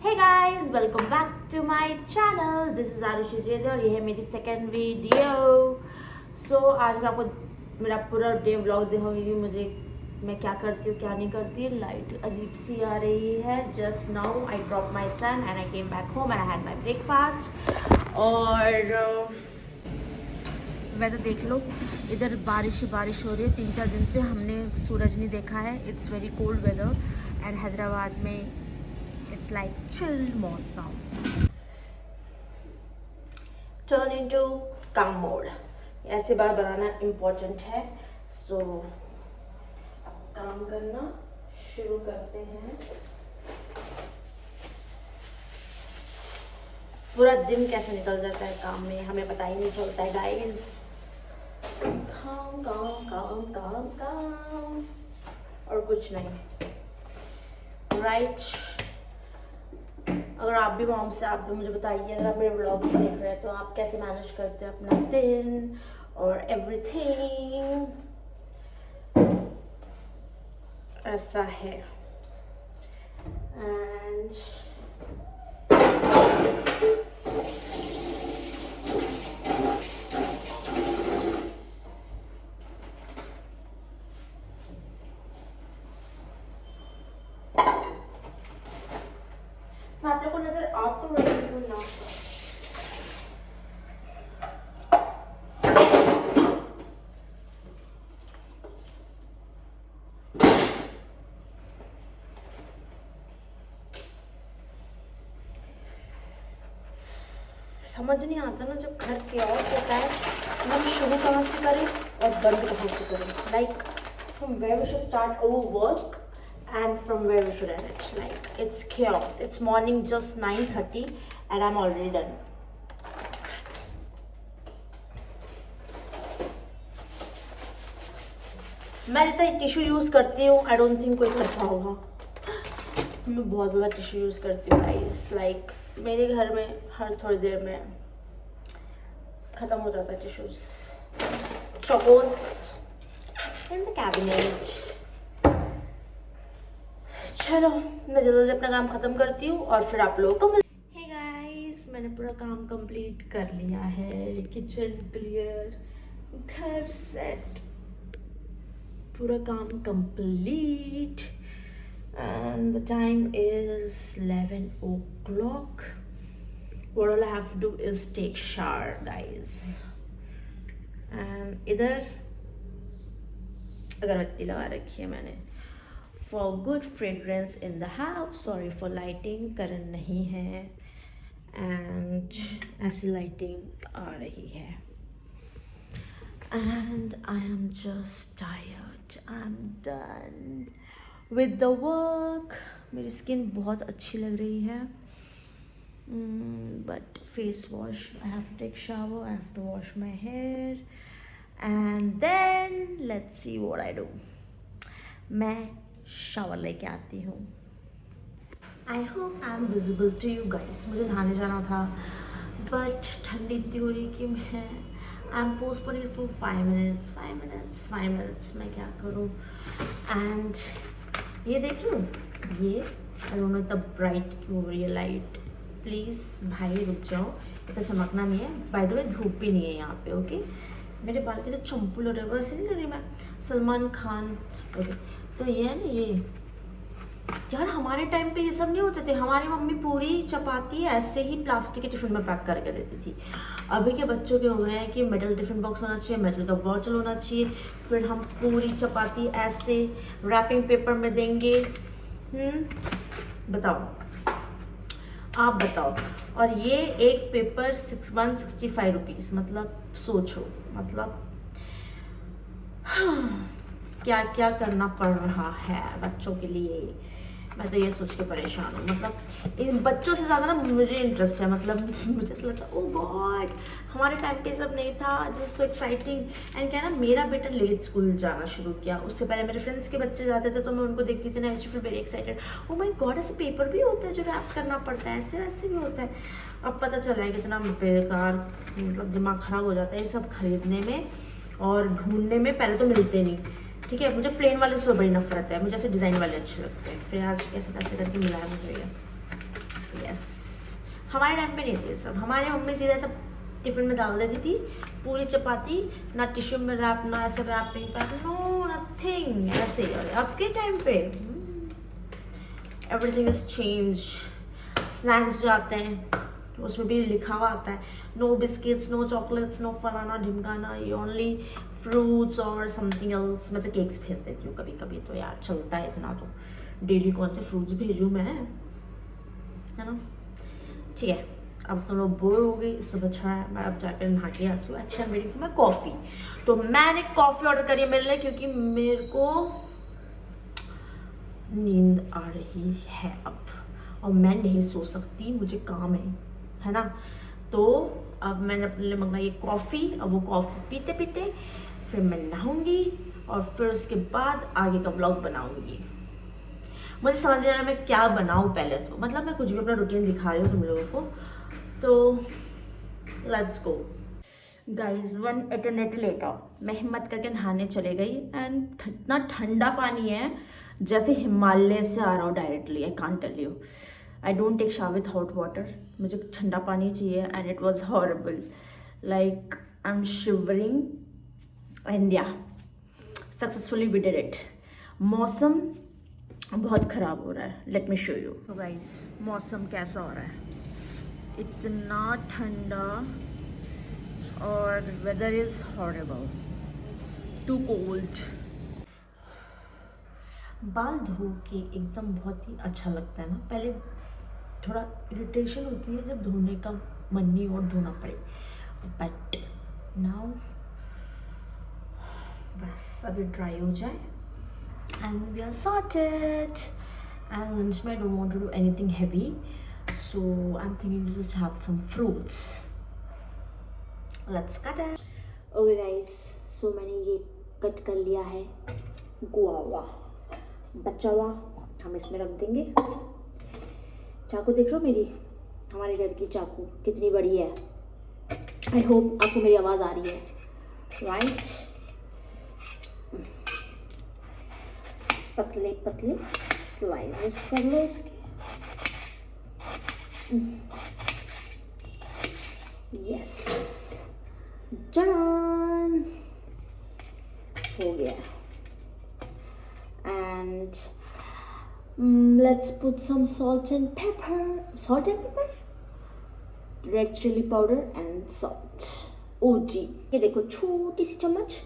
Hey guys, welcome back to my channel. This is Arushi Zaid और ये है मेरी सेकंड वीडियो। आज मैं आपको मेरा पूरा डे व्लॉग दिखाऊंगी। मैं क्या करती हूँ क्या नहीं करती। लाइट अजीब सी आ रही है। Just now I drop my son and I came back home and I had my breakfast. और वेदर देख लो, इधर बारिश हो रही है। 3-4 दिन से हमने सूरज नहीं देखा है। It's very cold weather and Hyderabad में इट्स लाइक चिल मौसम। टर्न इनटू काम मोड, ऐसे बार बनाना इम्पोर्टेंट है। काम करना शुरू करते हैं। पूरा दिन कैसे निकल जाता है काम में हमें पता ही नहीं चलता है गाइस। काम काम काम काम काम और कुछ नहीं, राइट? अगर आप भी मॉम से आप भी मुझे बताइए, अगर आप मेरे व्लॉग देख रहे हैं तो आप कैसे मैनेज करते हैं अपना दिन और एवरीथिंग। ऐसा है एंड आप लोग को नजर आ तो रही हूँ ना। समझ नहीं आता ना, जब घर के और होता है हम शुरू कहाँ से करें और बंद कहाँ से करें। Like from where we should start our work and from where we should end it. Like it's chaos. It's morning, just 9:30 and I'm already done. मैं जितना टिश्यू यूज करती हूँ आई डोंट थिंक कोई करता होगा। मैं बहुत ज़्यादा टिश्यू यूज करती हूँ गाइस। लाइक मेरे घर में हर थोड़ी देर में ख़त्म हो जाता है tissues. Chocos in the cabinet. चलो मैं जल्दी अपना काम ख़त्म करती हूँ और फिर आप लोगों को हे गाइस, मैंने पूरा काम कंप्लीट कर लिया है। किचन क्लियर, घर सेट, पूरा काम complete and the time is 11 o'clock. What all I have to do is take shower guys. And इधर अगरबत्ती लगा रखी है मैंने for good fragrance in the house. Sorry for lighting, current नहीं है and ऐसी lighting आ रही है and I am just tired. I'm done with the work. मेरी स्किन बहुत अच्छी लग रही है but face wash, I have to take shower, I have to wash my hair and then let's see what I do. मैं shower लेके आती हूँ। I hope I am visible to you guys. मुझे नहाने जाना था बट ठंडी इतनी हो रही कि मैं I am postponing for 5 minutes. मैं क्या करूँ। एंड ये देख लूँ, ये आई डोंट नो इतना ब्राइट क्यों हो रही है लाइट। प्लीज़ भाई रुक जाओ, इतना चमकना नहीं है। बाय द वे धूप भी नहीं है यहाँ पे। ओके मेरे बाल के जो चंपू लग रहे हैं वैसे नहीं लग रही मैं सलमान खान। ओके तो ये है ना, ये यार हमारे टाइम पे ये सब नहीं होते थे। हमारी मम्मी पूरी चपाती ऐसे ही प्लास्टिक के टिफिन में पैक करके देती थी। अभी के बच्चों के हो गए हैं कि मेटल टिफिन बॉक्स होना चाहिए, मेटल का बॉटल होना चाहिए, फिर हम पूरी चपाती ऐसे रैपिंग पेपर में देंगे। बताओ, आप बताओ। और ये एक पेपर 165 रुपीज़। मतलब सोचो, मतलब क्या क्या करना पड़ रहा है बच्चों के लिए। मैं तो ये सोच के परेशान हूँ। मतलब इन बच्चों से ज़्यादा ना मुझे इंटरेस्ट है। मतलब मुझे ऐसा लगता है ओ गॉड हमारे टाइम पे सब नहीं था। Just so exciting. एंड क्या ना, मेरा बेटा लेट स्कूल जाना शुरू किया। उससे पहले मेरे फ्रेंड्स के बच्चे जाते थे तो मैं उनको देखती थी ना, I feel very excited. Oh my God ऐसे पेपर भी होता है जो रैप करना पड़ता है, ऐसे वैसे भी होता है। अब पता चला है कितना बेकार, मतलब दिमाग ख़राब हो जाता है ये सब खरीदने में और ढूंढने में। पहले तो मिलते नहीं। ठीक है, मुझे प्लेन वाले से बड़ी नफरत है। मुझे ऐसे डिज़ाइन वाले अच्छे लगते हैं। फिर आज कैसे तैसे करके मिला है मुझे ये। हमारे टाइम पे नहीं थे सब, हमारी मम्मी सीधा सब टिफिन में डाल देती थी, पूरी चपाती, ना टिश्यू में रैप, ना ऐसे रैपिंग पैक, नो नथिंग, ऐसे ही। और आपके टाइम पे एवरीथिंग इज चेंज। स्नैक्स जो आते हैं उसमें भी लिखा हुआ आता है no biscuits, no chocolates, no फलाना ढिमकाना, ये ओनली फ्रूट्स और समथिंग एल्स। मैं तो केक्स भेज देती हूँ कभी कभी, तो यार चलता है इतना, तो डेली कौन से फ्रूट्स भेजूँ मैं, है ना। ठीक है, अब तो लोग बोर हो गई, इससे अच्छा है मैं अब जाकर नहा के आती हूँ। एक्चुअली मेरी मैं कॉफ़ी, तो मैंने कॉफ़ी ऑर्डर करी है मेरे लिए, क्योंकि मेरे को नींद आ रही है अब, और मैं नहीं सो सकती, मुझे काम है ना। तो अब मैंने अपने लिए मंगाई कॉफ़ी, अब वो कॉफ़ी पीते पीते फिर मैं नहाऊंगी, और फिर उसके बाद आगे का ब्लॉग बनाऊंगी। मुझे समझ नहीं आ रहा मैं क्या बनाऊँ पहले, तो मतलब मैं कुछ भी अपना रूटीन दिखा रही हूँ तुम लोगों को, तो let's go guys. 1 eternity letter मैं हिम्मत करके नहाने चले गई, एंड इतना ठंडा पानी है जैसे हिमालय से आ रहा हो directly. I can't tell you, I don't take shower with hot water, मुझे ठंडा पानी चाहिए, and it was horrible, like I am shivering, and yeah successfully we did it. मौसम बहुत ख़राब हो रहा है, लेट मी शो यू। तो गाइज मौसम कैसा हो रहा है, इतना ठंडा, और weather is horrible, too cold. बाल धो के एकदम बहुत ही अच्छा लगता है ना, पहले थोड़ा इरिटेशन होती है जब धोने का मन नहीं और धोना पड़े, बट नाउ बस अभी ड्राई हो जाए and we are sorted. And lunch में I don't want to do anything heavy, so I am thinking to just have some fruits. Let's cut it. Okay guys, so मैंने ये cut कर लिया है गुआवा, बचा हुआ हम इसमें रख देंगे। चाकू देख रहे हो मेरी, हमारे घर की चाकू कितनी बड़ी है। आई होप आपको मेरी आवाज़ आ रही है, राइट। पतले पतले स्लाइसेस कर लो इसके, यस डन, हो गया। And let's put some salt and pepper, red chili powder and salt, OG। ये देखो छोटी सी चम्मच,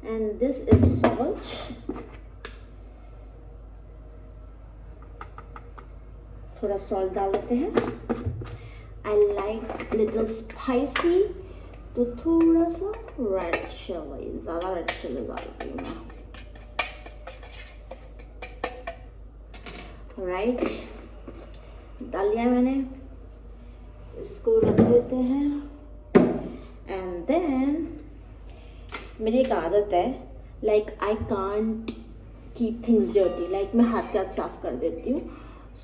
and this is salt, थोड़ा salt डाल देते हैं। I like little spicy, तो थोड़ा सा red chili, ज़्यादा red chili डालती हूँ मैं, राइट। डाल लिया मैंने, इसको रख देते हैं। एंड देन मेरी एक आदत है, like I can't keep things dirty, like मैं हाथ के हाथ साफ कर देती हूँ।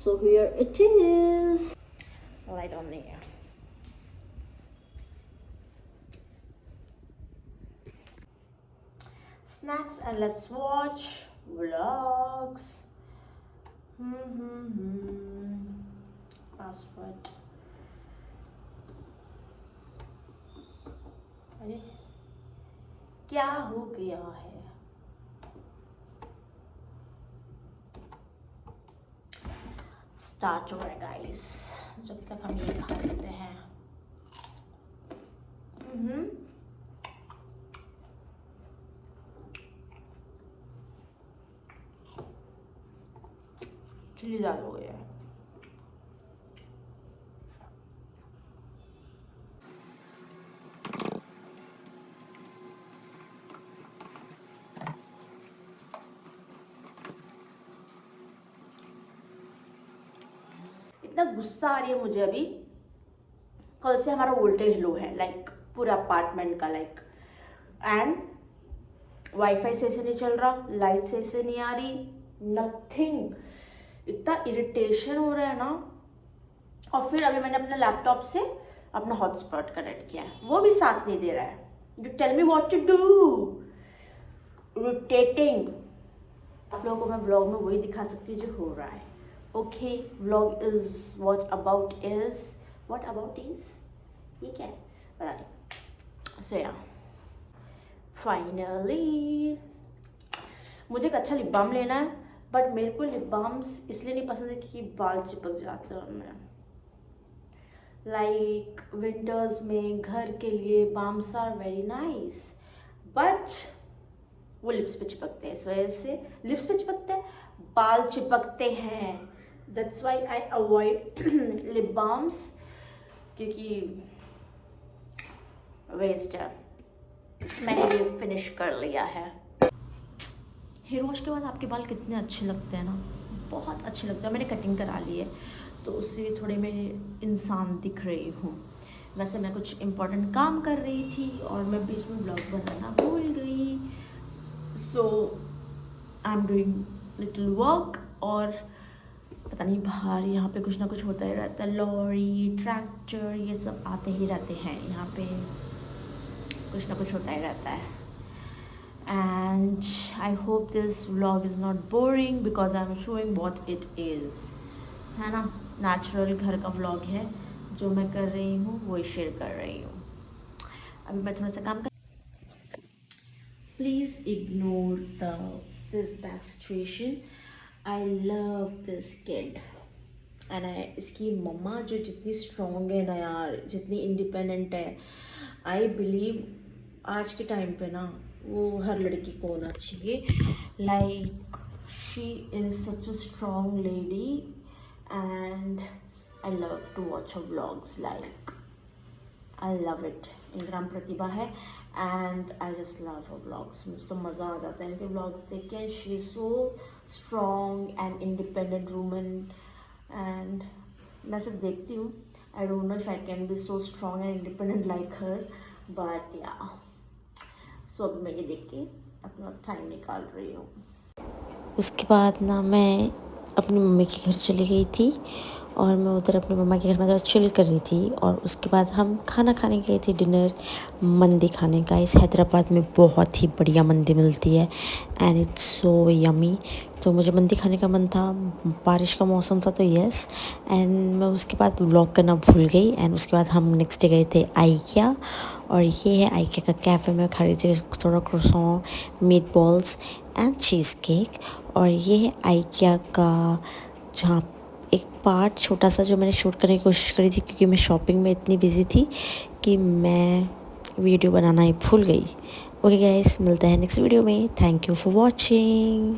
So here it is, light on नहीं है। Snacks and let's watch vlogs. Password, अरे क्या हो गया है, स्टार्ट हो रहा है गाइस, जब तक हम ये खा लेते हैं। चिली दाल हो गया है। इतना गुस्सा आ रही है मुझे अभी, कल से हमारा वोल्टेज लो है, लाइक पूरा अपार्टमेंट का, लाइक, एंड वाईफाई सही से नहीं चल रहा, लाइट सही से नहीं आ रही, नथिंग। इतना इरिटेशन हो रहा है ना। और फिर अभी मैंने अपने लैपटॉप से अपना हॉटस्पॉट कनेक्ट किया है, वो भी साथ नहीं दे रहा है। You tell me what to do, irritating. आप लोगों को मैं ब्लॉग में वही दिखा सकती हूँ जो हो रहा है। Okay, vlog is what about is, what about is ये क्या है पता नहीं। सो या फाइनली मुझे एक अच्छा लिप बाम लेना है, बट मेरे को लिप बाम्स इसलिए नहीं पसंद है क्योंकि बाल चिपक जाते हैं उनमें। लाइक विंटर्स में घर के लिए balms are very nice, but वो लिप्स पे चिपकते हैं, इस वजह से लिप्स पे चिपकते हैं, बाल चिपकते हैं। That's why I avoid lip balms, क्योंकि वेस्ट है। मैंने ये फिनिश कर लिया है। हेयर वॉश के बाद आपके बाल कितने अच्छे लगते हैं ना, बहुत अच्छे लगते हैं। मैंने कटिंग करा ली है तो उससे भी थोड़े मैं इंसान दिख रही हूँ। वैसे मैं कुछ इम्पोर्टेंट काम कर रही थी और मैं बीच में ब्लॉग बनाना भूल गई। So I am doing little work, और पता नहीं बाहर यहाँ पे कुछ ना कुछ होता ही रहता है, लॉरी ट्रैक्टर ये सब आते ही रहते हैं, यहाँ पे कुछ ना कुछ होता ही रहता है। And I hope this vlog is not boring because I'm showing what it is, है ना। नेचुरल घर का vlog है, जो मैं कर रही हूँ वही शेयर कर रही हूँ। अभी मैं थोड़ा सा काम कर, please ignore this back situation. I love this kid and इसकी मम्मा जो जितनी स्ट्रॉन्ग है ना यार, जितनी इंडिपेंडेंट है, आई बिलीव आज के टाइम पे ना वो हर लड़की को होना चाहिए। Like she is such a strong lady and I love to watch her vlogs, like I love it. इनका नाम प्रतिभा है and I just love her vlogs. मुझे तो मज़ा आ जाता है इनके व्लॉग्स देख के। She is so strong and independent woman and मैं सिर्फ देखती हूँ। I don't know if I can be so strong and independent like her, but या सो अब मैं ये देख के अपना टाइम निकाल रही हूँ। उसके बाद ना मैं अपनी मम्मी के घर चली गई थी और मैं उधर अपनी मम्मा के घर में ज़रा चिल कर रही थी। और उसके बाद हम खाना खाने गए थे, डिनर मंदी खाने का। इस हैदराबाद में बहुत ही बढ़िया मंदी मिलती है एंड इट्स सो यमी। तो मुझे मंदी खाने का मन था, बारिश का मौसम था तो यस। एंड मैं उसके बाद व्लॉग करना भूल गई। एंड उसके बाद हम नेक्स्ट डे गए थे आइकिया, और ये है आइकिया का कैफ़े में खा रही थी थोड़ा croissant, meat balls and cheese cake. और ये है आइकिया का जहाँ एक पार्ट छोटा सा जो मैंने शूट करने की कोशिश करी थी, क्योंकि मैं शॉपिंग में इतनी बिजी थी कि मैं वीडियो बनाना ही भूल गई। ओके गाइस, मिलते हैं नेक्स्ट वीडियो में। Thank you for watching.